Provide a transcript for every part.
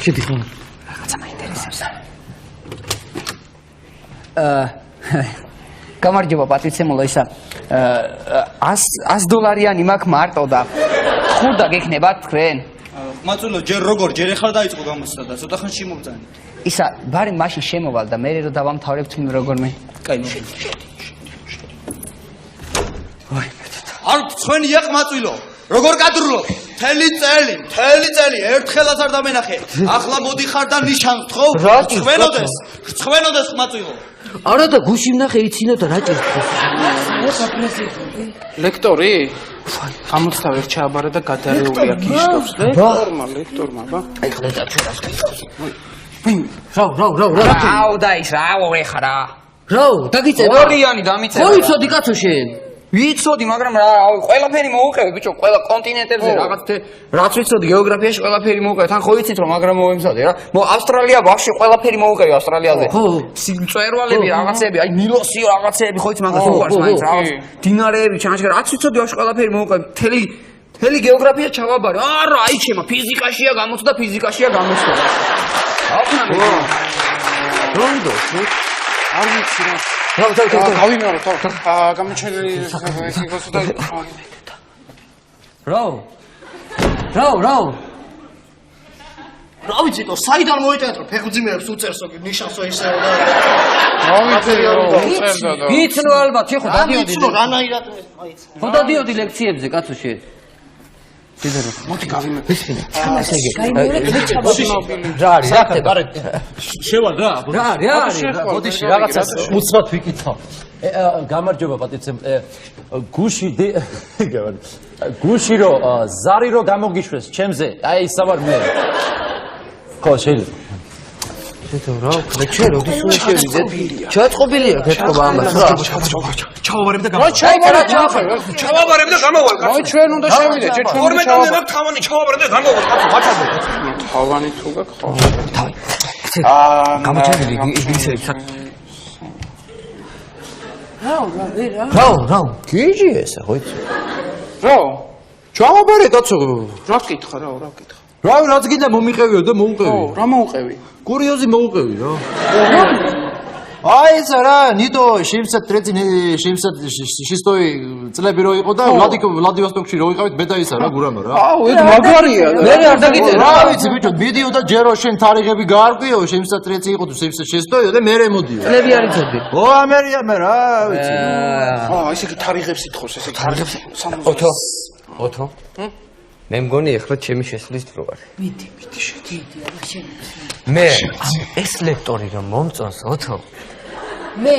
შედი ხო? Რაღაცა მაინტერესებს. გამარჯობა პატრიცემულო ისა. $100 მაქვს მარტო და ხურდა გექნებათ თქვენ? მაწულო ჯერ როგორ ჯერ ეხლა დაიწყო გამოსვლა და ცოტა ხანში მომწანი. ისა ბარი მაშინ შემოვალ და მე რო დავამთავრებ თქვენ როგორმე. კაი მოდი. არ თქვენი იახ მაწულო. როგორ გადრულობ? მთელი წელი ერთხელაც არ დამენახე. ახლა მოდიხარ და ნიშანს ხო? ხვენოდეს მაწულო. არა და გუში ვნახე იცინო და რა ჭირს? ლექტორი? ამოცხავ ერთ ჩააბარა და გადარეულია ქიშტობს. ლექტორმა ბა. აი ხლა დაჩერას კითხოს. რა. აუ და ის რაო ეხარა. რაო, დაგიწევა. ორიანი დამიწევა. ხო იცოდი კაცო შენ. ვიცოდი, მაგრამ რა, ყველაფერი მოუყევი, ბიჭო, ყველა კონტინენტებზე რაღაც რაც ვიცოდი გეოგრაფიაში ყველაფერი მოუყევი, თან ხო იცით რომ მაგრამ მოემზადე რა. ავსტრალია ვაფშე ყველაფერი მოუყევი ავსტრალიაზე. ხო. მწვერვალები, რაღაცები, აი ნილოსი რაღაცები ხო იცი მაგას უყარს მაინც რაღაც. დინარეები, ჩანჩქერები, რაც ვიცოდი ვაფშე ყველაფერი მოუყევი. მთელი გეოგრაფია ჩავაბარე. არა, აი ჩემო, ფიზიკაშია გამოცდა, ფიზიკაშია გამოსვლა. აუხნა მე. რონდო, არ ვიცი რა. გავიმეორო თავ. გამოჩენილი სიკოსო და რაო. რა ვიცი თო, საიდან მოიტანეთ რომ ფეხმძიმეებს უწერსო ნიშანსო ისეო და ვიცნო ალბათ, ხო დადიოდი. ვიცნო რანაირად მაიც. ხო დადიოდი ლექციებზე, კაცო შე. შეიძლება. მოდი გავიმეორო. რა არის? რა ხდება? შევალ რა. რა არის? მოდიში რაღაცას უცბად ვიკითხავ. გამარჯობა პატრიცემ. გუში რო ზარი რო გამოგიშვეს ჩემზე. აი სავარ მე. ხო შეიძლება. რა ჩვენ როდის უნდა შევიდეთ? ჩაწყობილია გეთქობა ამას რა. ჩავაბარებ და ჩავაბარებ და გამოვალ. აი ჩვენ უნდა შევიდეთ, ჩვენ უნდა ჩავაბარებ. თავანი ჩავაბარებ და გამოვალ. მათაზე. თავანი თუ გაქვს ხო? გამოჩენილი ისე რა. გიჟი ეს ხო იცი? რა? ჩავაბარე კაცო. რა გკითხა რა გკითხა. რა რაც გინდა მომიყევიო და მოუყევი. რა მოუყევი? კურიოზი მოუყევი რა. აი ეს რა ნიტო 73 წლები რო იყო და ვლადივოსტოკში რო იყავით მე და ისა რა გურამო რა. აუ ეს მაგარია. მე არ დაგიწერ. რა ვიცი ბიჭო მიდიო და ჯერო შენ თარიღები გაარკვიო 73 იყო თუ 76 და მე მოდიო. წლები არ იცოდი. ო ამერია მე რა ვიცი. ესე კი თარიღებს ითხოვს ესე თარიღებს. ოთო. მე მგონი ეხლა ჩემი შესვლის დრო არის. მიდი შედი არა შენ. მე ეს ლექტორი რომ მომწონს ოთო. მე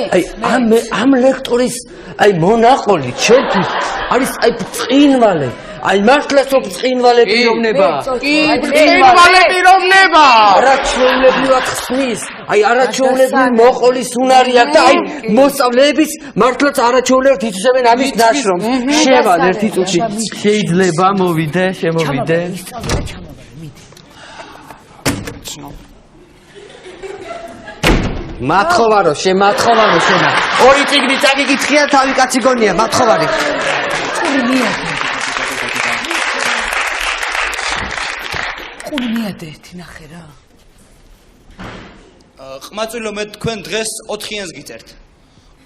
ამ ლექტორის აი მონაყოლი ჩემთვის არის აი ბრწყინვალე. აი მართლაც ბრწყინვალე პიროვნება. კი ბრწყინვალე პიროვნება. არაჩვეულებრივად ხსნის. აი არაჩვეულებრივი მოყოლის უნარი აქვს და აი მოსწავლეების მართლაც არაჩვეულებრივად იცავენ ამის ნაშრომს. შევალ ერთი წუთი. შეიძლება მოვიდე, შემოვიდე. მათხოვარო, შემათხოვარო შენა. ორი წიგნი წაგიკითხია, თავი კაცი გონია, მათხოვარი. ყური მიადე ერთი ნახე რა. ყმაწვილო მე თქვენ დღეს 4-იანს გიწერთ.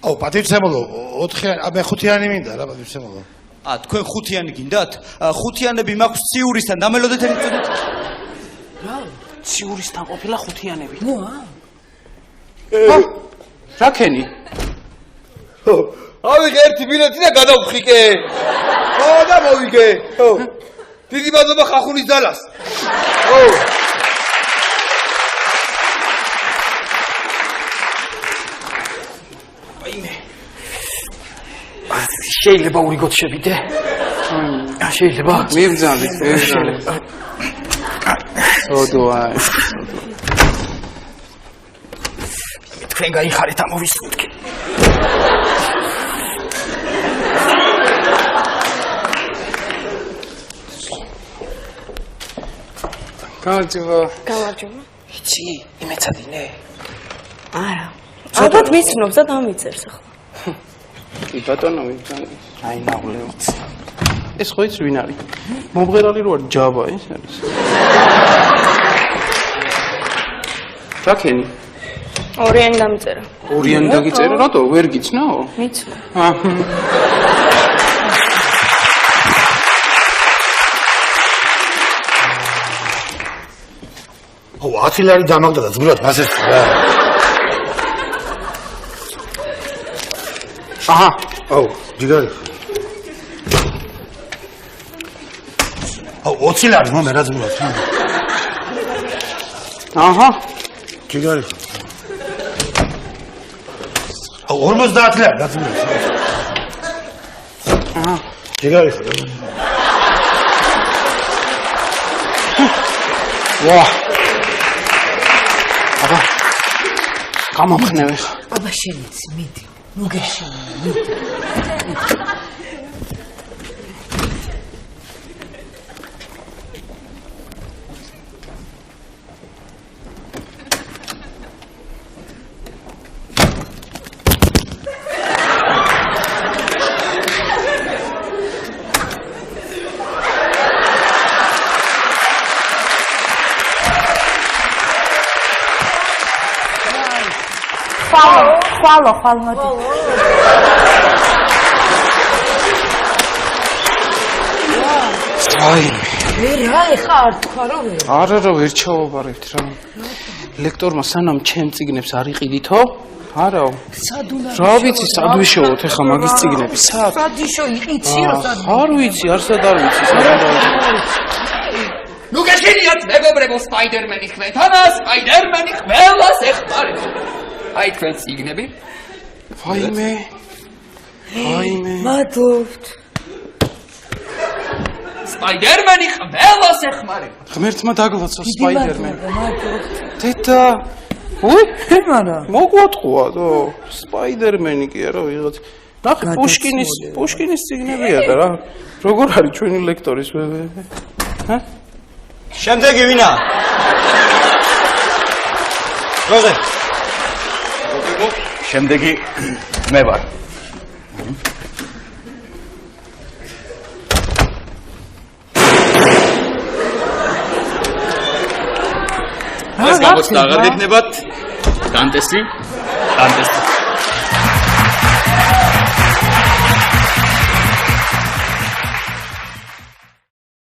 აუ პატრიცემულო 4-იანი, მე 5-იანი მინდა რა პატრიცემულო. თქვენ 5-იანი გინდათ? 5-იანები მაქვს ციურისთან, დამელოდეთ ერთ წუთით. რა? ციურისთან ყოფილა 5-იანები. ნუ რა ქენი? ავიღე ერთი ბილეთი და გადავხიკე. ხო და მოვიგე. ხო. დიდი მადლობა ხახუნის ძალას. ხო. აიმე. შეიძლება ურიგოთ შევიდე? შეიძლება. მიბძალით. ოდოა. თქვენ გაიხარეთ ამოვისურვეთ. გამარჯობა. იცი, იმეცადინე. არა. ალბათ მიცნობს და დამიწერს ახლა. კი ბატონო, აი ნაღლეოც. ეს ხო იცი ვინ არის? მომღერალი რო არის ჯაბა ის არის. რაკენი? ორიანი დამწერა. ორიანი დაგიწერა, რატო ვერ გიცნო? მიცნო. ო 10 ლარი დამაგდა და ზღურად მას ეს რა. აჰა, აუ, ჯიგარი. აუ 20 ლარი მომე რა ზღურად. აჰა, ჯიგარი. აუ 50 ლარი რა ზღურად. აჰა, ჯიგარი. ვა. აბა, გამომხნევ ხა. აბა შენიც მიდი ნუ გეშინე მიდი ხვალო მოდი. აი, რა ეხა არ თქვა რომ არა ვერ ჩავაბარებთ რა. ლექტორმა სანამ ჩემ წიგნებს არ იყიდითო? არაო. სად უნდა რა ვიცი, სად ვიშოვოთ ეხა მაგის წიგნები? სად? სადიშო იყიცი რომ სად არ ვიცი, არსად არ ვიცი, სად არ ვიცი. ნუ გეშინიათ მეგობრებო სპაიდერმენი ხმეთანა, სპაიდერმენი ყველას ეხმარება. აი თქვენ წიგნები. ვაიმე. ვაიმე. მადლობთ სპაიდერმენი ყველას ეხმარება. ღმერთმა დაგლოცო სპაიდერმენი. მადლობთ დედა. ой, მარა მოგვატყუა დო. სპაიდერმენი კი არა ვიღაც. ნახე პუშკინის წიგნებია და რა. როგორ არის ჩვენი ლექტორის ჰა? შემდეგი ვინა? როზე? შემდეგი მე ვარ. ეს გამოცდა აღარ გექნებათ? დანტესი?